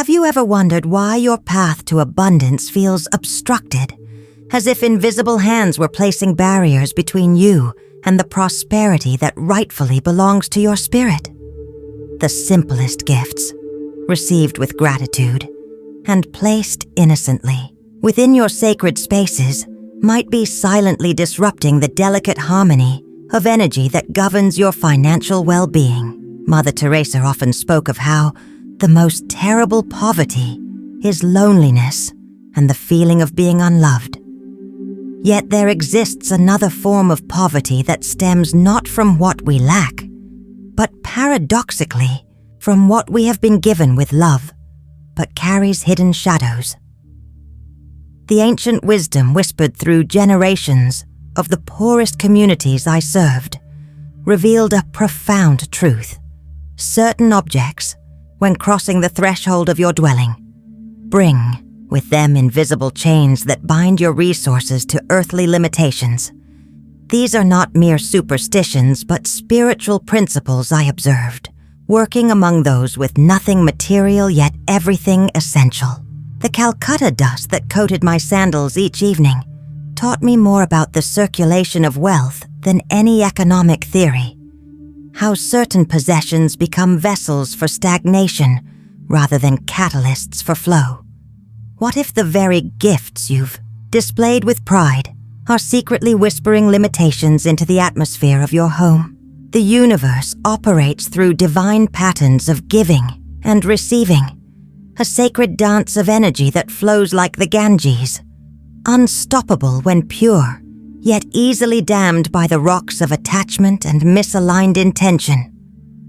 Have you ever wondered why your path to abundance feels obstructed, as if invisible hands were placing barriers between you and the prosperity that rightfully belongs to your spirit? The simplest gifts, received with gratitude and placed innocently within your sacred spaces, might be silently disrupting the delicate harmony of energy that governs your financial well-being. Mother Teresa often spoke of how the most terrible poverty is loneliness and the feeling of being unloved. Yet there exists another form of poverty that stems not from what we lack, but paradoxically from what we have been given with love, but carries hidden shadows. The ancient wisdom whispered through generations of the poorest communities I served revealed a profound truth. Certain objects, when crossing the threshold of your dwelling, bring with them invisible chains that bind your resources to earthly limitations. These are not mere superstitions, but spiritual principles I observed, working among those with nothing material yet everything essential. The Calcutta dust that coated my sandals each evening taught me more about the circulation of wealth than any economic theory. How certain possessions become vessels for stagnation rather than catalysts for flow. What if the very gifts you've displayed with pride are secretly whispering limitations into the atmosphere of your home? The universe operates through divine patterns of giving and receiving, a sacred dance of energy that flows like the Ganges, unstoppable when pure, yet easily dammed by the rocks of attachment and misaligned intention.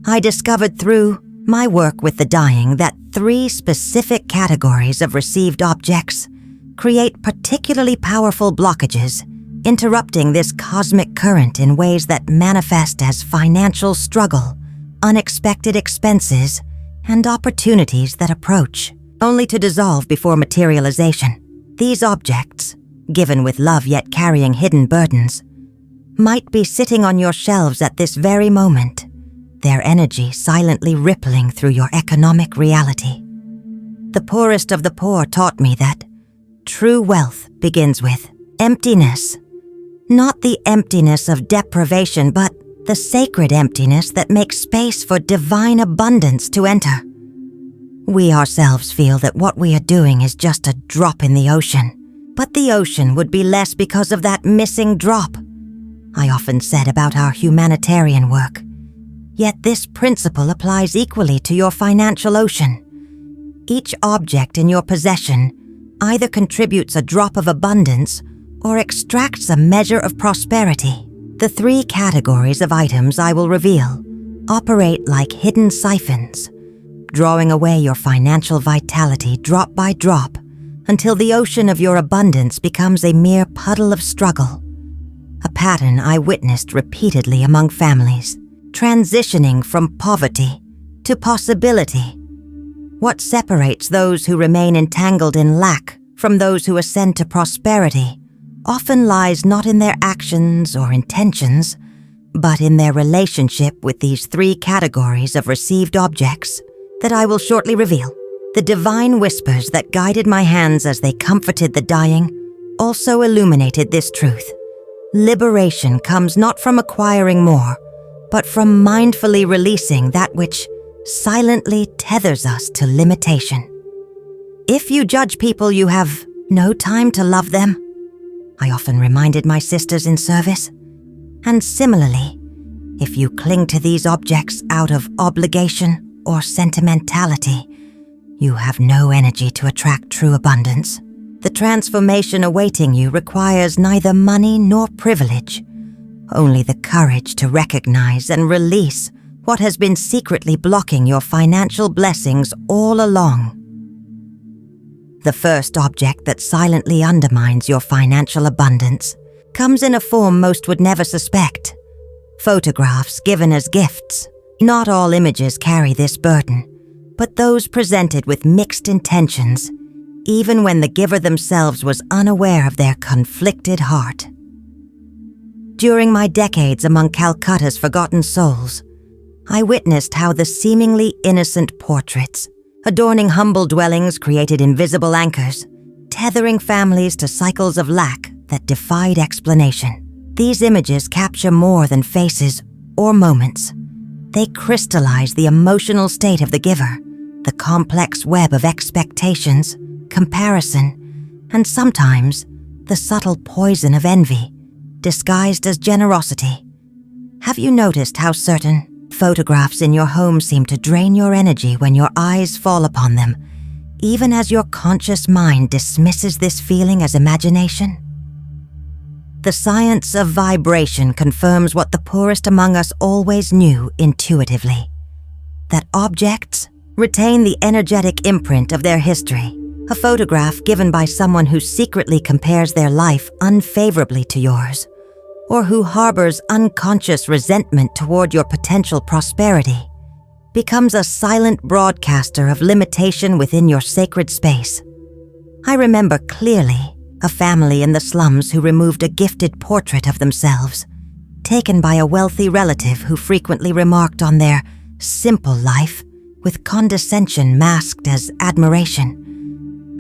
I discovered through my work with the dying that 3 specific categories of received objects create particularly powerful blockages, interrupting this cosmic current in ways that manifest as financial struggle, unexpected expenses, and opportunities that approach, only to dissolve before materialization. These objects, given with love yet carrying hidden burdens, might be sitting on your shelves at this very moment, their energy silently rippling through your economic reality. The poorest of the poor taught me that true wealth begins with emptiness. Not the emptiness of deprivation, but the sacred emptiness that makes space for divine abundance to enter. We ourselves feel that what we are doing is just a drop in the ocean, but the ocean would be less because of that missing drop. I often said about our humanitarian work. Yet this principle applies equally to your financial ocean. Each object in your possession either contributes a drop of abundance or extracts a measure of prosperity. The 3 categories of items I will reveal operate like hidden siphons, drawing away your financial vitality drop by drop until the ocean of your abundance becomes a mere puddle of struggle. A pattern I witnessed repeatedly among families, transitioning from poverty to possibility. What separates those who remain entangled in lack from those who ascend to prosperity often lies not in their actions or intentions, but in their relationship with these 3 categories of received objects that I will shortly reveal. The divine whispers that guided my hands as they comforted the dying also illuminated this truth. Liberation comes not from acquiring more, but from mindfully releasing that which silently tethers us to limitation. If you judge people, you have no time to love them, I often reminded my sisters in service. And similarly, if you cling to these objects out of obligation or sentimentality, you have no energy to attract true abundance. The transformation awaiting you requires neither money nor privilege, only the courage to recognize and release what has been secretly blocking your financial blessings all along. The first object that silently undermines your financial abundance comes in a form most would never suspect. Photographs given as gifts. Not all images carry this burden, but those presented with mixed intentions, even when the giver themselves was unaware of their conflicted heart. During my decades among Calcutta's forgotten souls, I witnessed how the seemingly innocent portraits Adorning humble dwellings created invisible anchors, tethering families to cycles of lack that defied explanation. These images capture more than faces or moments. They crystallize the emotional state of the giver, the complex web of expectations, comparison, and sometimes the subtle poison of envy, disguised as generosity. Have you noticed how certain photographs in your home seem to drain your energy when your eyes fall upon them, even as your conscious mind dismisses this feeling as imagination? The science of vibration confirms what the poorest among us always knew intuitively, that objects retain the energetic imprint of their history. A photograph given by someone who secretly compares their life unfavorably to yours, or who harbors unconscious resentment toward your potential prosperity, becomes a silent broadcaster of limitation within your sacred space. I remember clearly a family in the slums who removed a gifted portrait of themselves, taken by a wealthy relative who frequently remarked on their simple life with condescension masked as admiration.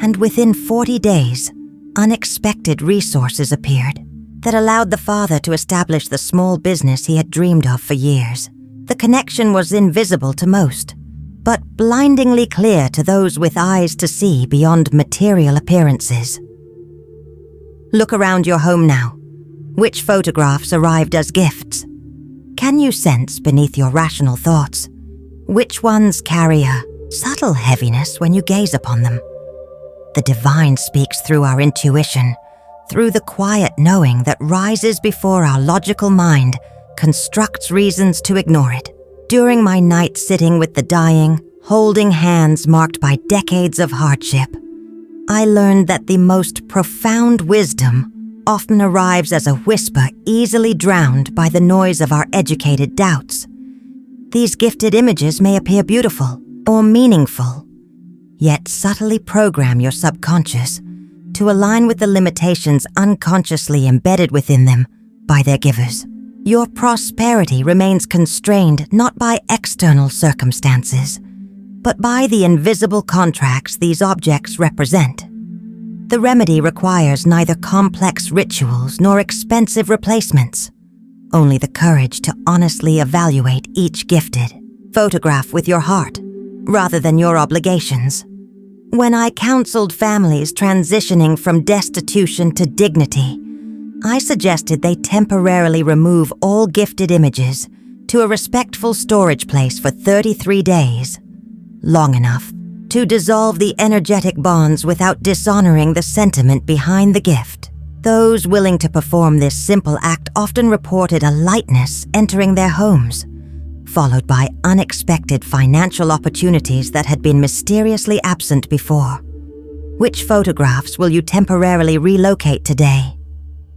And within 40 days, unexpected resources appeared that allowed the father to establish the small business he had dreamed of for years. The connection was invisible to most, but blindingly clear to those with eyes to see beyond material appearances. Look around your home now. Which photographs arrived as gifts? Can you sense beneath your rational thoughts which ones carry a subtle heaviness when you gaze upon them? The divine speaks through our intuition, through the quiet knowing that rises before our logical mind constructs reasons to ignore it. During my night sitting with the dying, holding hands marked by decades of hardship, I learned that the most profound wisdom often arrives as a whisper easily drowned by the noise of our educated doubts. These gifted images may appear beautiful or meaningful, yet subtly program your subconscious to align with the limitations unconsciously embedded within them by their givers. Your prosperity remains constrained not by external circumstances, but by the invisible contracts these objects represent. The remedy requires neither complex rituals nor expensive replacements, only the courage to honestly evaluate each gifted photograph with your heart, rather than your obligations. When I counseled families transitioning from destitution to dignity, I suggested they temporarily remove all gifted images to a respectful storage place for 33 days, long enough to dissolve the energetic bonds without dishonoring the sentiment behind the gift. Those willing to perform this simple act often reported a lightness entering their homes, followed by unexpected financial opportunities that had been mysteriously absent before. Which photographs will you temporarily relocate today?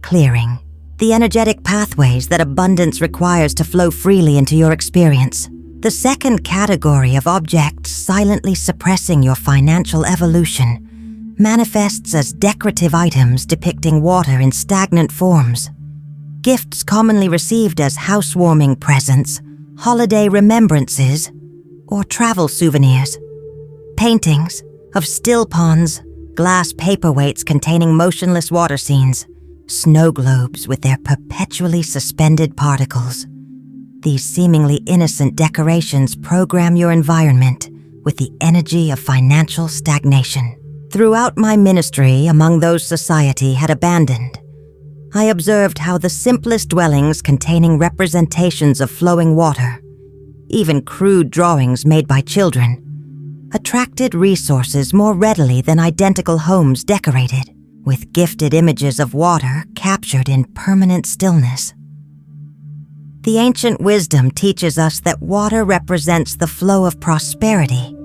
Clearing the energetic pathways that abundance requires to flow freely into your experience. The second category of objects silently suppressing your financial evolution manifests as decorative items depicting water in stagnant forms. Gifts commonly received as housewarming presents, holiday remembrances, or travel souvenirs. Paintings of still ponds, glass paperweights containing motionless water scenes, snow globes with their perpetually suspended particles. These seemingly innocent decorations program your environment with the energy of financial stagnation. Throughout my ministry among those society had abandoned, I observed how the simplest dwellings containing representations of flowing water, even crude drawings made by children, attracted resources more readily than identical homes decorated with gifted images of water captured in permanent stillness. The ancient wisdom teaches us that water represents the flow of prosperity.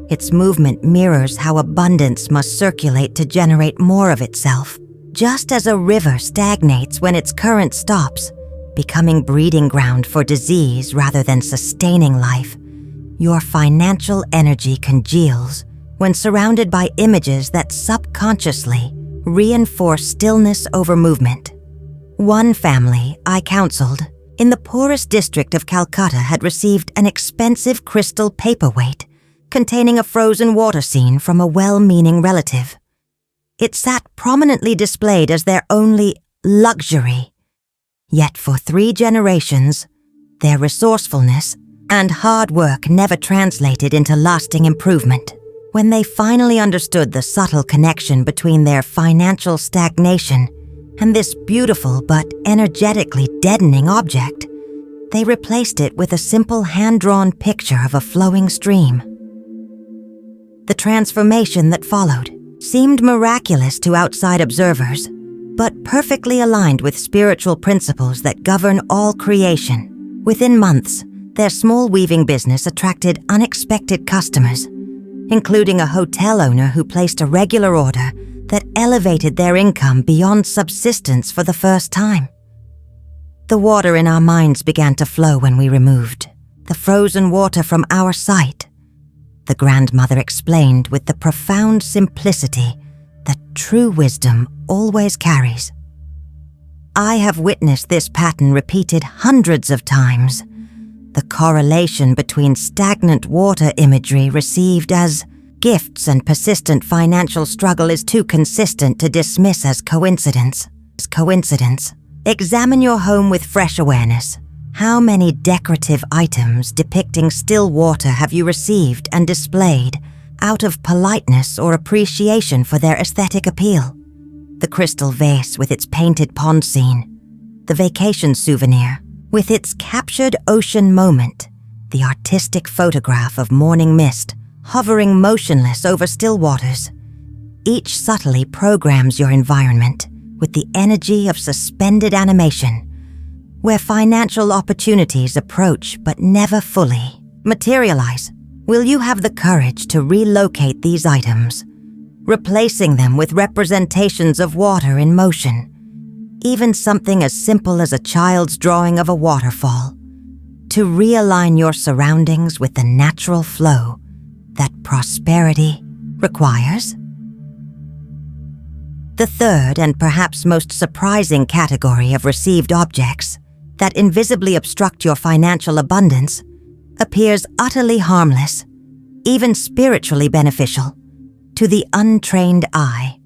Its movement mirrors how abundance must circulate to generate more of itself. Just as a river stagnates when its current stops, becoming breeding ground for disease rather than sustaining life, your financial energy congeals when surrounded by images that subconsciously reinforce stillness over movement. One family I counseled in the poorest district of Calcutta had received an expensive crystal paperweight containing a frozen water scene from a well-meaning relative. It sat prominently displayed as their only luxury. Yet for 3 generations, their resourcefulness and hard work never translated into lasting improvement. When they finally understood the subtle connection between their financial stagnation and this beautiful but energetically deadening object, they replaced it with a simple hand-drawn picture of a flowing stream. The transformation that followed seemed miraculous to outside observers, but perfectly aligned with spiritual principles that govern all creation. Within months, their small weaving business attracted unexpected customers, including a hotel owner who placed a regular order that elevated their income beyond subsistence for the first time. The water in our minds began to flow when we removed the frozen water from our sight, the grandmother explained with the profound simplicity that true wisdom always carries. I have witnessed this pattern repeated hundreds of times. The correlation between stagnant water imagery received as gifts and persistent financial struggle is too consistent to dismiss as coincidence. Examine your home with fresh awareness. How many decorative items depicting still water have you received and displayed out of politeness or appreciation for their aesthetic appeal? The crystal vase with its painted pond scene, the vacation souvenir with its captured ocean moment, the artistic photograph of morning mist hovering motionless over still waters. Each subtly programs your environment with the energy of suspended animation, where financial opportunities approach but never fully materialize. Will you have the courage to relocate these items, replacing them with representations of water in motion? Even something as simple as a child's drawing of a waterfall, to realign your surroundings with the natural flow that prosperity requires? The third and perhaps most surprising category of received objects that invisibly obstruct your financial abundance appears utterly harmless, even spiritually beneficial, to the untrained eye.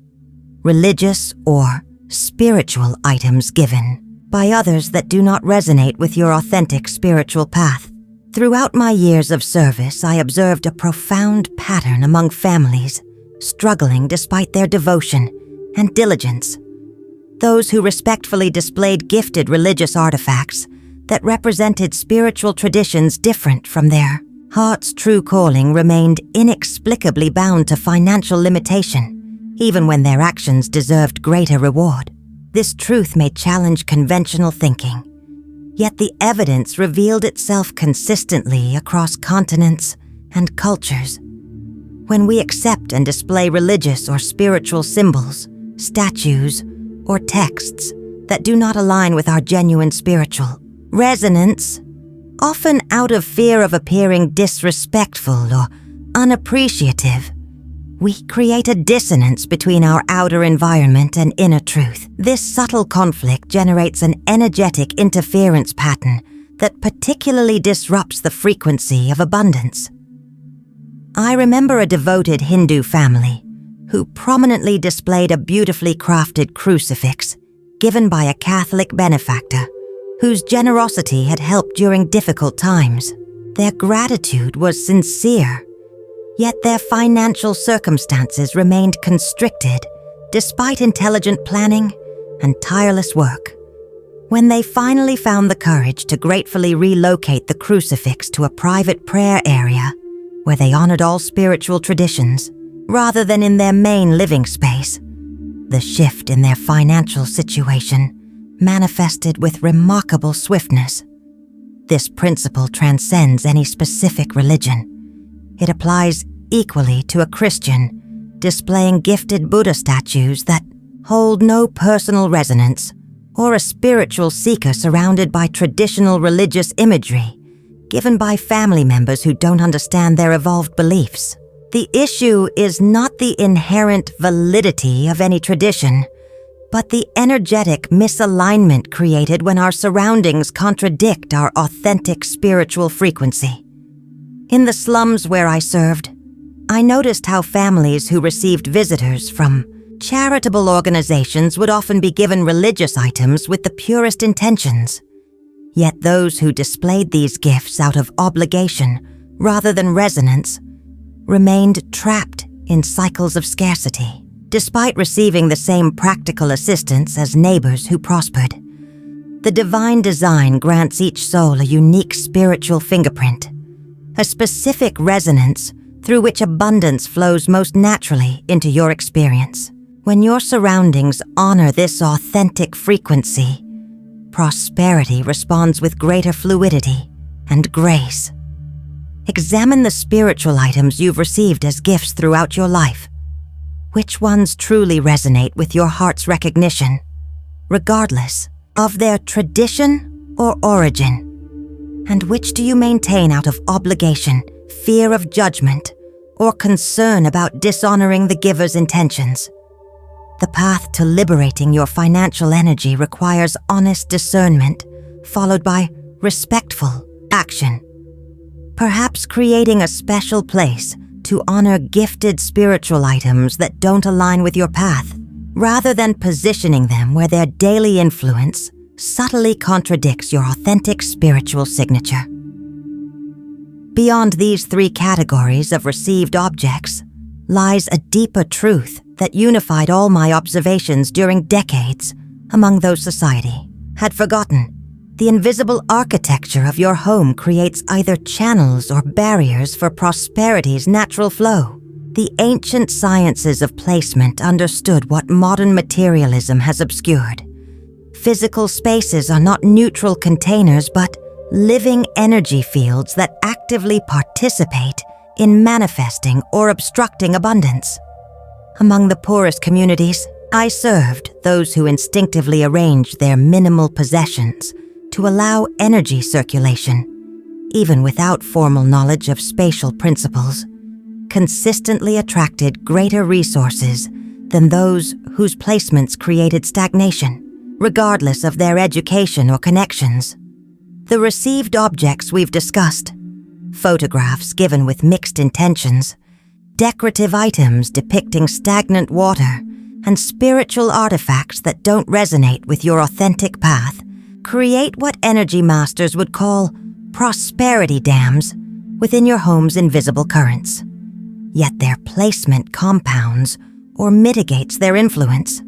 Religious or spiritual items given by others that do not resonate with your authentic spiritual path. Throughout my years of service, I observed a profound pattern among families struggling despite their devotion and diligence. Those who respectfully displayed gifted religious artifacts that represented spiritual traditions different from their heart's true calling remained inexplicably bound to financial limitation, even when their actions deserved greater reward. This truth may challenge conventional thinking, yet the evidence revealed itself consistently across continents and cultures. When we accept and display religious or spiritual symbols, statues, or texts that do not align with our genuine spiritual resonance, often out of fear of appearing disrespectful or unappreciative, we create a dissonance between our outer environment and inner truth. This subtle conflict generates an energetic interference pattern that particularly disrupts the frequency of abundance. I remember a devoted Hindu family who prominently displayed a beautifully crafted crucifix given by a Catholic benefactor whose generosity had helped during difficult times. Their gratitude was sincere, yet their financial circumstances remained constricted despite intelligent planning and tireless work. When they finally found the courage to gratefully relocate the crucifix to a private prayer area where they honored all spiritual traditions, rather than in their main living space, the shift in their financial situation manifested with remarkable swiftness. This principle transcends any specific religion. It applies equally to a Christian displaying gifted Buddha statues that hold no personal resonance, or a spiritual seeker surrounded by traditional religious imagery given by family members who don't understand their evolved beliefs. The issue is not the inherent validity of any tradition, but the energetic misalignment created when our surroundings contradict our authentic spiritual frequency. In the slums where I served, I noticed how families who received visitors from charitable organizations would often be given religious items with the purest intentions. Yet those who displayed these gifts out of obligation rather than resonance remained trapped in cycles of scarcity. Despite receiving the same practical assistance as neighbors who prospered, the divine design grants each soul a unique spiritual fingerprint, a specific resonance through which abundance flows most naturally into your experience. When your surroundings honor this authentic frequency, prosperity responds with greater fluidity and grace. Examine the spiritual items you've received as gifts throughout your life. Which ones truly resonate with your heart's recognition, regardless of their tradition or origin? And which do you maintain out of obligation, fear of judgment, or concern about dishonoring the giver's intentions? The path to liberating your financial energy requires honest discernment, followed by respectful action. Perhaps creating a special place to honor gifted spiritual items that don't align with your path, rather than positioning them where their daily influence subtly contradicts your authentic spiritual signature. Beyond these three categories of received objects lies a deeper truth that unified all my observations during decades among those society had forgotten. The invisible architecture of your home creates either channels or barriers for prosperity's natural flow. The ancient sciences of placement understood what modern materialism has obscured. Physical spaces are not neutral containers, but living energy fields that actively participate in manifesting or obstructing abundance. Among the poorest communities, I served those who instinctively arranged their minimal possessions to allow energy circulation, even without formal knowledge of spatial principles, consistently attracted greater resources than those whose placements created stagnation, regardless of their education or connections. The received objects we've discussed, photographs given with mixed intentions, decorative items depicting stagnant water, and spiritual artifacts that don't resonate with your authentic path, create what energy masters would call prosperity dams within your home's invisible currents. Yet their placement compounds or mitigates their influence.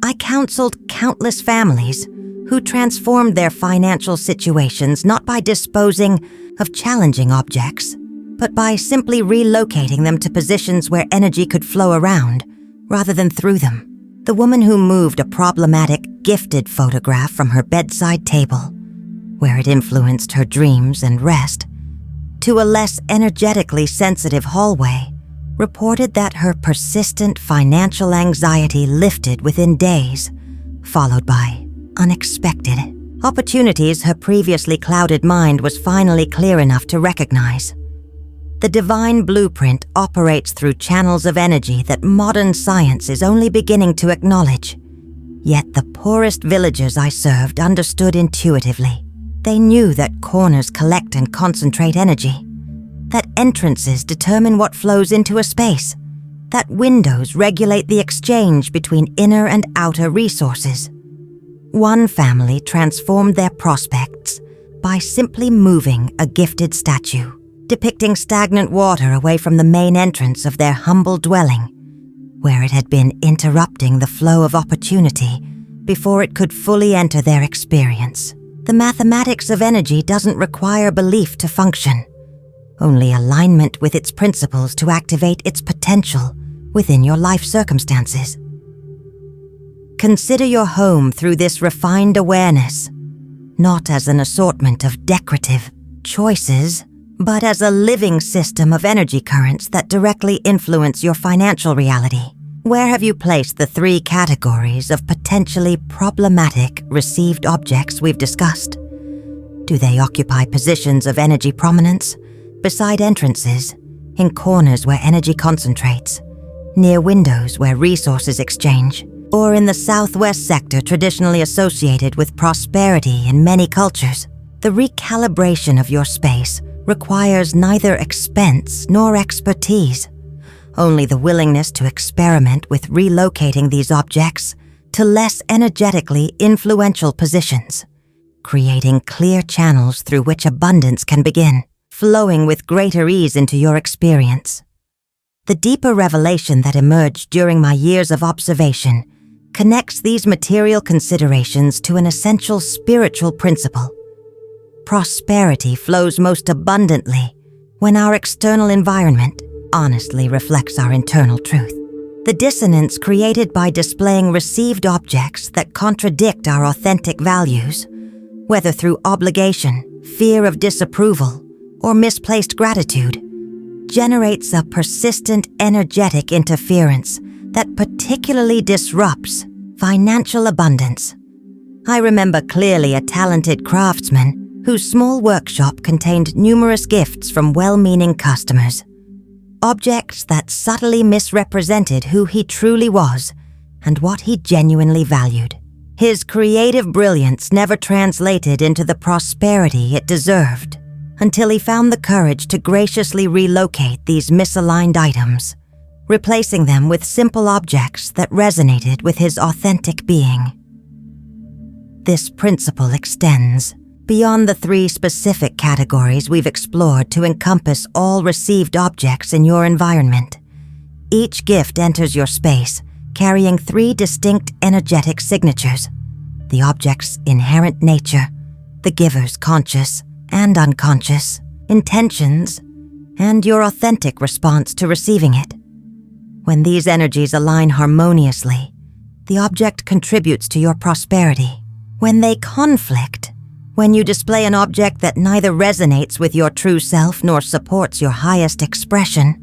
I counseled countless families who transformed their financial situations not by disposing of challenging objects, but by simply relocating them to positions where energy could flow around rather than through them. The woman who moved a problematic, gifted photograph from her bedside table, where it influenced her dreams and rest, to a less energetically sensitive hallway, reported that her persistent financial anxiety lifted within days, followed by unexpected opportunities her previously clouded mind was finally clear enough to recognize. The divine blueprint operates through channels of energy that modern science is only beginning to acknowledge. Yet the poorest villagers I served understood intuitively. They knew that corners collect and concentrate energy, that entrances determine what flows into a space, that windows regulate the exchange between inner and outer resources. One family transformed their prospects by simply moving a gifted statue, depicting stagnant water away from the main entrance of their humble dwelling, where it had been interrupting the flow of opportunity before it could fully enter their experience. The mathematics of energy doesn't require belief to function, only alignment with its principles to activate its potential within your life circumstances. Consider your home through this refined awareness, not as an assortment of decorative choices, but as a living system of energy currents that directly influence your financial reality. Where have you placed the three categories of potentially problematic received objects we've discussed? Do they occupy positions of energy prominence, beside entrances, in corners where energy concentrates, near windows where resources exchange, or in the southwest sector traditionally associated with prosperity in many cultures? The recalibration of your space requires neither expense nor expertise. only the willingness to experiment with relocating these objects to less energetically influential positions, creating clear channels through which abundance can begin, flowing with greater ease into your experience. The deeper revelation that emerged during my years of observation connects these material considerations to an essential spiritual principle. Prosperity flows most abundantly when our external environment honestly reflects our internal truth. The dissonance created by displaying received objects that contradict our authentic values, whether through obligation, fear of disapproval, or misplaced gratitude, generates a persistent energetic interference that particularly disrupts financial abundance. I remember clearly a talented craftsman whose small workshop contained numerous gifts from well-meaning customers, objects that subtly misrepresented who he truly was and what he genuinely valued. His creative brilliance never translated into the prosperity it deserved until he found the courage to graciously relocate these misaligned items, replacing them with simple objects that resonated with his authentic being. This principle extends beyond the 3 specific categories we've explored to encompass all received objects in your environment. Each gift enters your space carrying 3 distinct energetic signatures: the object's inherent nature, the giver's conscious and unconscious intentions, and your authentic response to receiving it. When these energies align harmoniously, the object contributes to your prosperity. When they conflict, when you display an object that neither resonates with your true self nor supports your highest expression,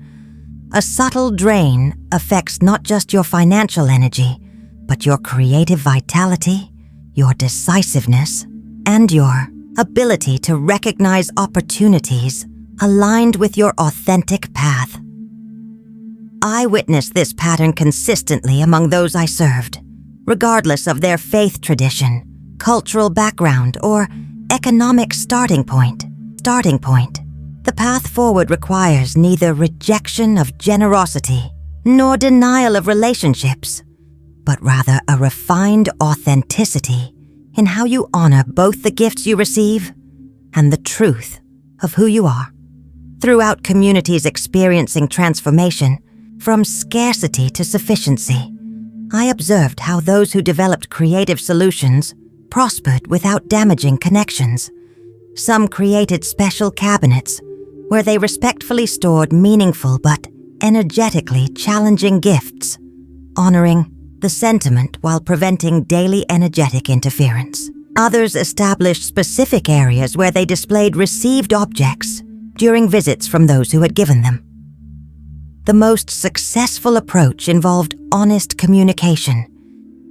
a subtle drain affects not just your financial energy, but your creative vitality, your decisiveness, and your ability to recognize opportunities aligned with your authentic path. I witnessed this pattern consistently among those I served, regardless of their faith tradition, cultural background, or economic starting point. The path forward requires neither rejection of generosity nor denial of relationships, but rather a refined authenticity in how you honor both the gifts you receive and the truth of who you are. Throughout communities experiencing transformation from scarcity to sufficiency, I observed how those who developed creative solutions prospered without damaging connections. Some created special cabinets where they respectfully stored meaningful but energetically challenging gifts, honoring the sentiment while preventing daily energetic interference. Others established specific areas where they displayed received objects during visits from those who had given them. The most successful approach involved honest communication,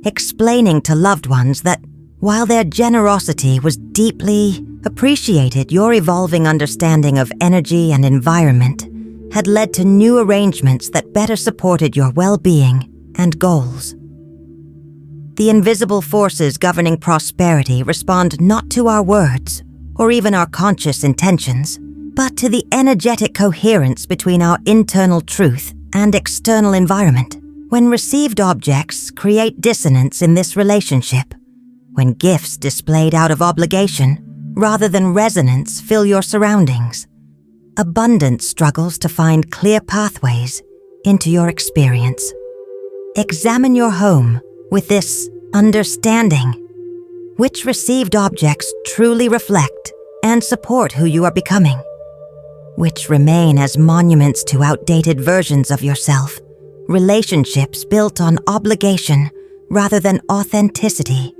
explaining to loved ones that while their generosity was deeply appreciated, your evolving understanding of energy and environment had led to new arrangements that better supported your well-being and goals. The invisible forces governing prosperity respond not to our words or even our conscious intentions, but to the energetic coherence between our internal truth and external environment. When received objects create dissonance in this relationship, when gifts displayed out of obligation rather than resonance fill your surroundings, abundance struggles to find clear pathways into your experience. Examine your home with this understanding. Which received objects truly reflect and support who you are becoming? Which remain as monuments to outdated versions of yourself, relationships built on obligation rather than authenticity,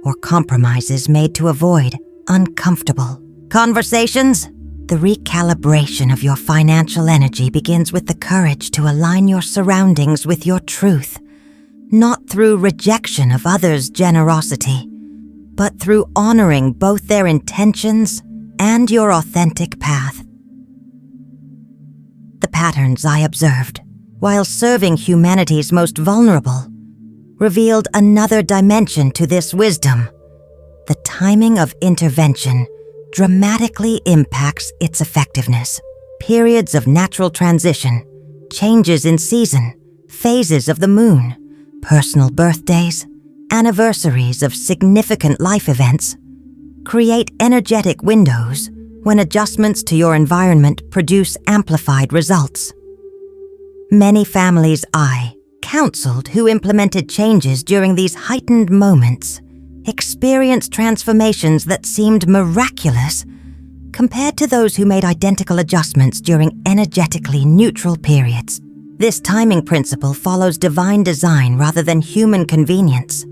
or compromises made to avoid uncomfortable conversations? The recalibration of your financial energy begins with the courage to align your surroundings with your truth, not through rejection of others' generosity, but through honoring both their intentions and your authentic path. The patterns I observed, while serving humanity's most vulnerable, revealed another dimension to this wisdom. The timing of intervention dramatically impacts its effectiveness. Periods of natural transition, changes in season, phases of the moon, personal birthdays, anniversaries of significant life events. Create energetic windows when adjustments to your environment produce amplified results. Many families I counseled who implemented changes during these heightened moments experienced transformations that seemed miraculous compared to those who made identical adjustments during energetically neutral periods. This timing principle follows divine design rather than human convenience,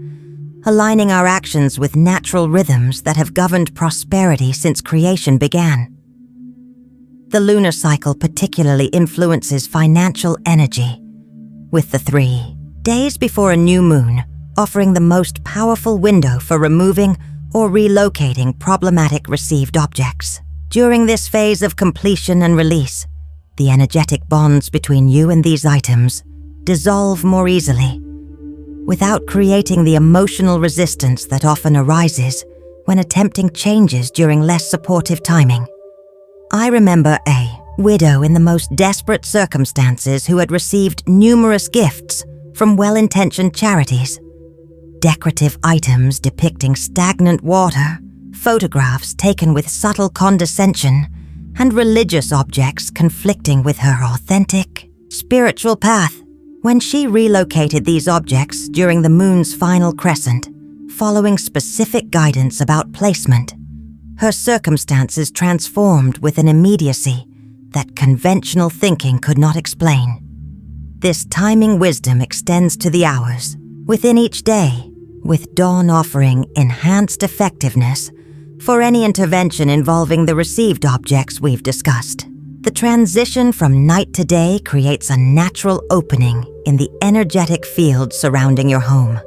aligning our actions with natural rhythms that have governed prosperity since creation began. The lunar cycle particularly influences financial energy, with the 3 days before a new moon offering the most powerful window for removing or relocating problematic received objects. During this phase of completion and release, the energetic bonds between you and these items dissolve more easily, without creating the emotional resistance that often arises when attempting changes during less supportive timing. I remember a widow in the most desperate circumstances who had received numerous gifts from well-intentioned charities. Decorative items depicting stagnant water, photographs taken with subtle condescension, and religious objects conflicting with her authentic, spiritual path. When she relocated these objects during the moon's final crescent, following specific guidance about placement, her circumstances transformed with an immediacy that conventional thinking could not explain. This timing wisdom extends to the hours within each day, with dawn offering enhanced effectiveness for any intervention involving the received objects we've discussed. The transition from night to day creates a natural opening in the energetic field surrounding your home,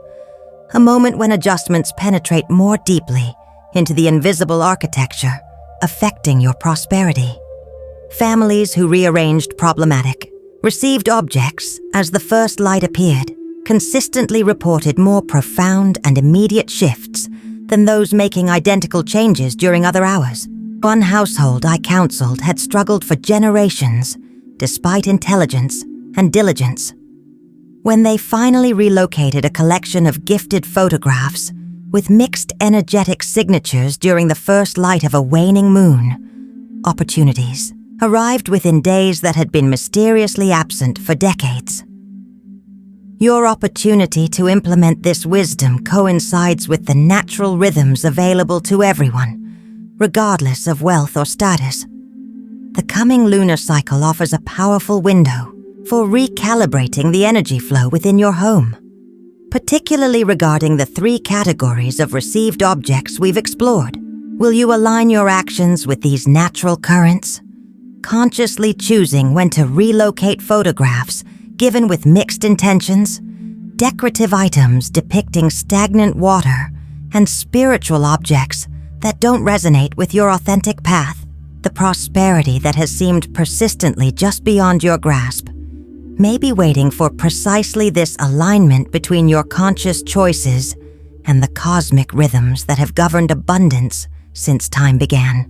a moment when adjustments penetrate more deeply into the invisible architecture, affecting your prosperity. Families who rearranged problematic, received objects as the first light appeared consistently reported more profound and immediate shifts than those making identical changes during other hours. One household I counseled had struggled for generations despite intelligence and diligence. When they finally relocated a collection of gifted photographs with mixed energetic signatures during the first light of a waning moon, opportunities arrived within days that had been mysteriously absent for decades. Your opportunity to implement this wisdom coincides with the natural rhythms available to everyone, regardless of wealth or status. The coming lunar cycle offers a powerful window for recalibrating the energy flow within your home, particularly regarding the 3 categories of received objects we've explored. Will you align your actions with these natural currents, consciously choosing when to relocate photographs given with mixed intentions, decorative items depicting stagnant water, and spiritual objects that don't resonate with your authentic path? The prosperity that has seemed persistently just beyond your grasp may be waiting for precisely this alignment between your conscious choices and the cosmic rhythms that have governed abundance since time began.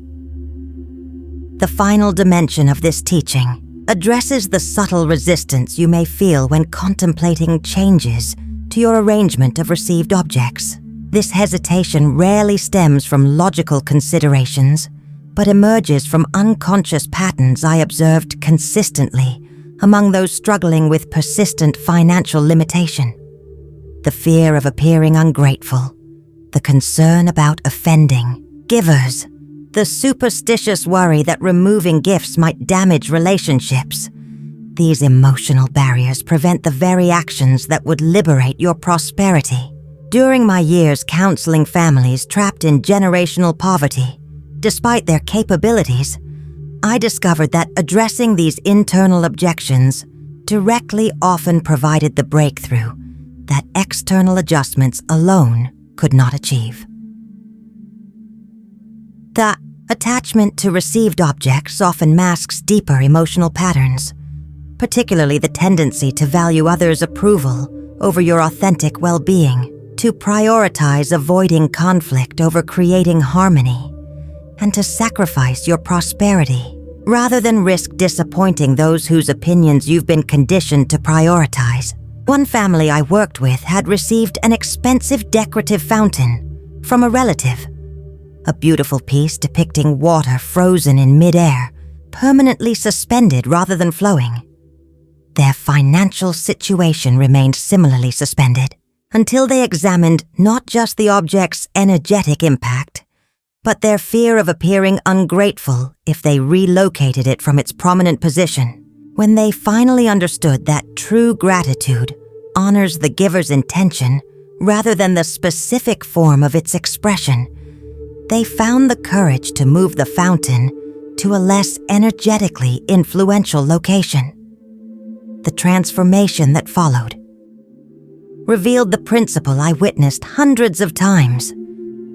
The final dimension of this teaching addresses the subtle resistance you may feel when contemplating changes to your arrangement of received objects. This hesitation rarely stems from logical considerations, but emerges from unconscious patterns I observed consistently among those struggling with persistent financial limitation. The fear of appearing ungrateful, the concern about offending givers, the superstitious worry that removing gifts might damage relationships. These emotional barriers prevent the very actions that would liberate your prosperity. During my years counseling families trapped in generational poverty, despite their capabilities, I discovered that addressing these internal objections directly often provided the breakthrough that external adjustments alone could not achieve. The attachment to received objects often masks deeper emotional patterns, particularly the tendency to value others' approval over your authentic well-being, to prioritize avoiding conflict over creating harmony, and to sacrifice your prosperity rather than risk disappointing those whose opinions you've been conditioned to prioritize. One family I worked with had received an expensive decorative fountain from a relative, a beautiful piece depicting water frozen in mid-air, permanently suspended rather than flowing. Their financial situation remained similarly suspended until they examined not just the object's energetic impact, but their fear of appearing ungrateful if they relocated it from its prominent position. When they finally understood that true gratitude honors the giver's intention rather than the specific form of its expression, they found the courage to move the fountain to a less energetically influential location. The transformation that followed revealed the principle I witnessed hundreds of times.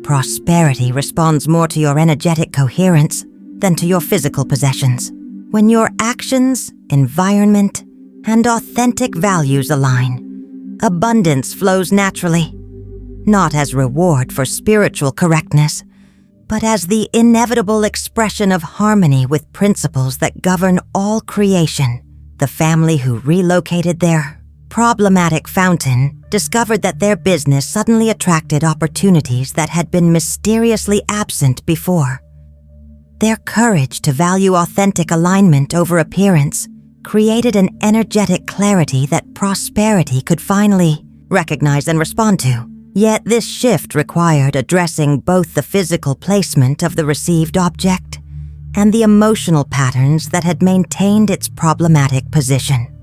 Prosperity responds more to your energetic coherence than to your physical possessions. When your actions, environment, and authentic values align, abundance flows naturally, not as reward for spiritual correctness, but as the inevitable expression of harmony with principles that govern all creation. The family who relocated their problematic fountain discovered that their business suddenly attracted opportunities that had been mysteriously absent before. Their courage to value authentic alignment over appearance created an energetic clarity that prosperity could finally recognize and respond to. Yet this shift required addressing both the physical placement of the received object and the emotional patterns that had maintained its problematic position.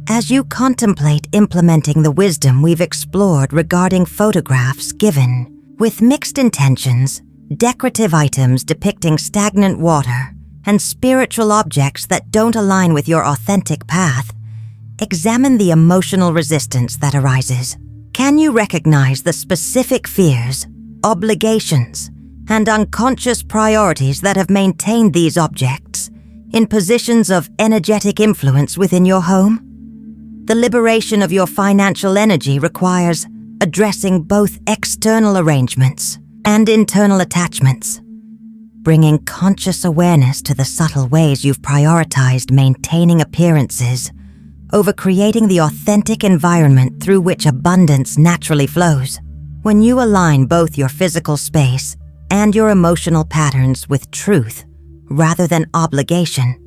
As you contemplate implementing the wisdom we've explored regarding photographs given with mixed intentions, decorative items depicting stagnant water, and spiritual objects that don't align with your authentic path, examine the emotional resistance that arises. Can you recognize the specific fears, obligations, and unconscious priorities that have maintained these objects in positions of energetic influence within your home? The liberation of your financial energy requires addressing both external arrangements and internal attachments, bringing conscious awareness to the subtle ways you've prioritized maintaining appearances over creating the authentic environment through which abundance naturally flows. When you align both your physical space and your emotional patterns with truth rather than obligation,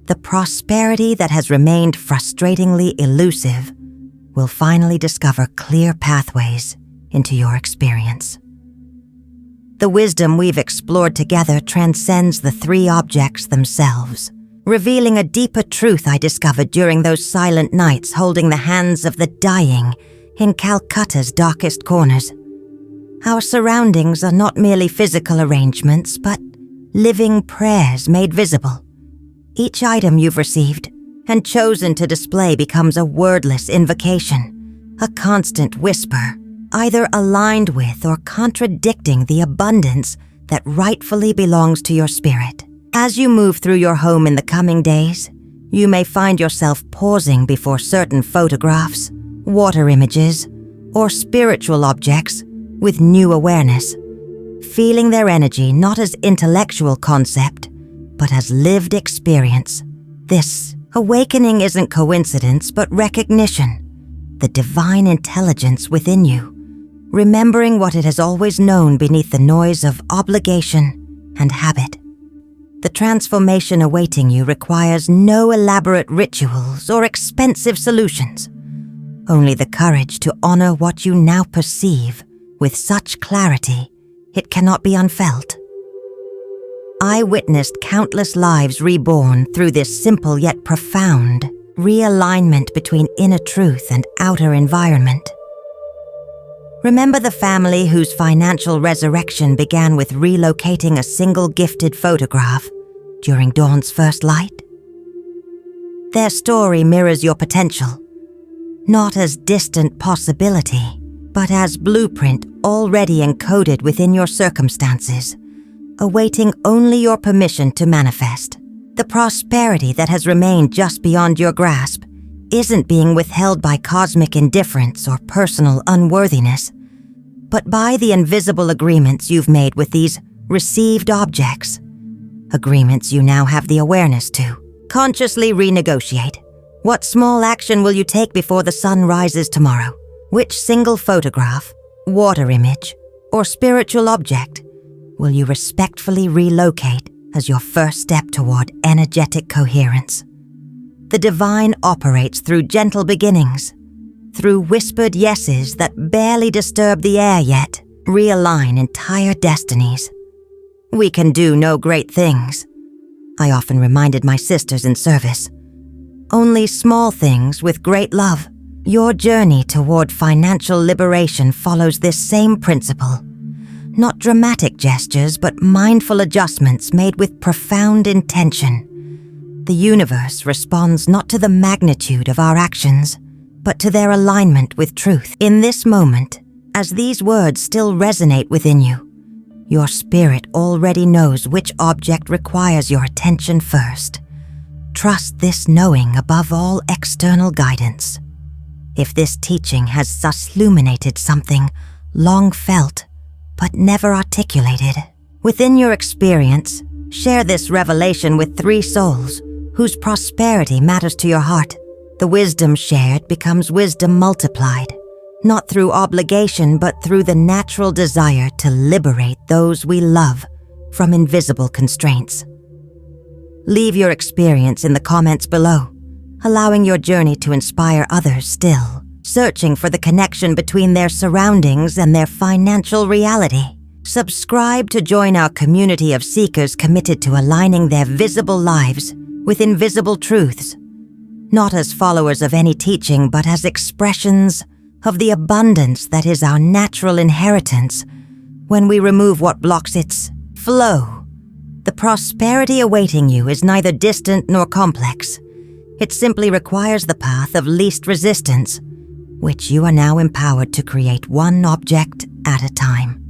the prosperity that has remained frustratingly elusive will finally discover clear pathways into your experience. The wisdom we've explored together transcends the three objects themselves, revealing a deeper truth I discovered during those silent nights holding the hands of the dying in Calcutta's darkest corners. Our surroundings are not merely physical arrangements, but living prayers made visible. Each item you've received and chosen to display becomes a wordless invocation, a constant whisper, either aligned with or contradicting the abundance that rightfully belongs to your spirit. As you move through your home in the coming days, you may find yourself pausing before certain photographs, water images, or spiritual objects with new awareness, feeling their energy not as intellectual concept, but as lived experience. This awakening isn't coincidence, but recognition, the divine intelligence within you, remembering what it has always known beneath the noise of obligation and habit. The transformation awaiting you requires no elaborate rituals or expensive solutions, only the courage to honor what you now perceive with such clarity it cannot be unfelt. I witnessed countless lives reborn through this simple yet profound realignment between inner truth and outer environment. Remember the family whose financial resurrection began with relocating a single gifted photograph during dawn's first light? Their story mirrors your potential, not as distant possibility, but as blueprint already encoded within your circumstances, awaiting only your permission to manifest. The prosperity that has remained just beyond your grasp isn't being withheld by cosmic indifference or personal unworthiness, but by the invisible agreements you've made with these received objects. agreements you now have the awareness to. Consciously renegotiate. What small action will you take before the sun rises tomorrow? Which single photograph, water image, or spiritual object will you respectfully relocate as your first step toward energetic coherence? The divine operates through gentle beginnings, through whispered yeses that barely disturb the air yet realign entire destinies. We can do no great things, I often reminded my sisters in service. Only small things with great love. Your journey toward financial liberation follows this same principle. Not dramatic gestures, but mindful adjustments made with profound intention. The universe responds not to the magnitude of our actions, but to their alignment with truth. In this moment, as these words still resonate within you, your spirit already knows which object requires your attention first. Trust this knowing above all external guidance. If this teaching has thus illuminated something long felt but never articulated, within your experience, share this revelation with 3 souls whose prosperity matters to your heart. The wisdom shared becomes wisdom multiplied, not through obligation but through the natural desire to liberate those we love from invisible constraints. Leave your experience in the comments below, allowing your journey to inspire others still, searching for the connection between their surroundings and their financial reality. Subscribe to join our community of seekers committed to aligning their visible lives with invisible truths, not as followers of any teaching, but as expressions of the abundance that is our natural inheritance when we remove what blocks its flow. The prosperity awaiting you is neither distant nor complex. It simply requires the path of least resistance, which you are now empowered to create one object at a time.